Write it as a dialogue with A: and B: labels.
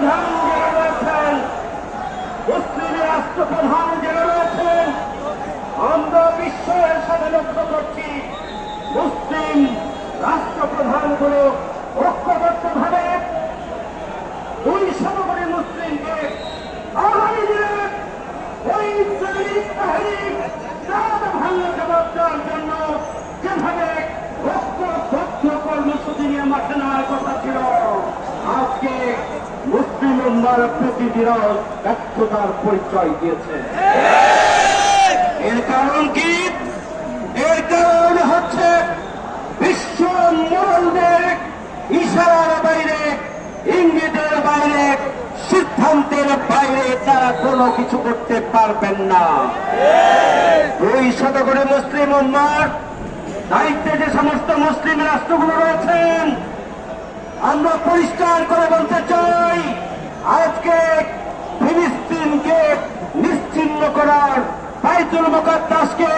A: রাষ্ট্রপ্রধান যারা রয়েছেন, মুসলিম রাষ্ট্রপ্রধান যারা রয়েছেন, আমরা বিশ্বের সাথে লক্ষ্য করছি মুসলিম রাষ্ট্রপ্রধানগুলো ঐক্যবদ্ধভাবে 200 কোটি মুসলিমকে আগামী দিনে ওই ইসলামিক তাহরিক জামাত ভাঙা জবাব দেওয়ার জন্য যেভাবে ঐক্যবদ্ধ কর্মসূচি নিয়ে মাঠে নেওয়ার কথা ছিল, আজকে মুসলিম উম্মার প্রতিদিন ব্যর্থতার পরিচয় দিয়েছে। এর কারণ কি? এর কারণ হচ্ছে বিশ্ব মোড়লদের ইশারার বাইরে, ইঙ্গিতের বাইরে, সিদ্ধান্তের বাইরে তারা কোনো কিছু করতে পারবেন না। 200 কোটি মুসলিম উম্মার দায়িত্বে যে সমস্ত মুসলিম রাষ্ট্রগুলো রয়েছেন, আমরা পরিষ্কার করে বলতে চাই, আজকে ফিলিস্তিনকে নিশ্চিহ্ন করার, বাইতুল মুকাদ্দাসকে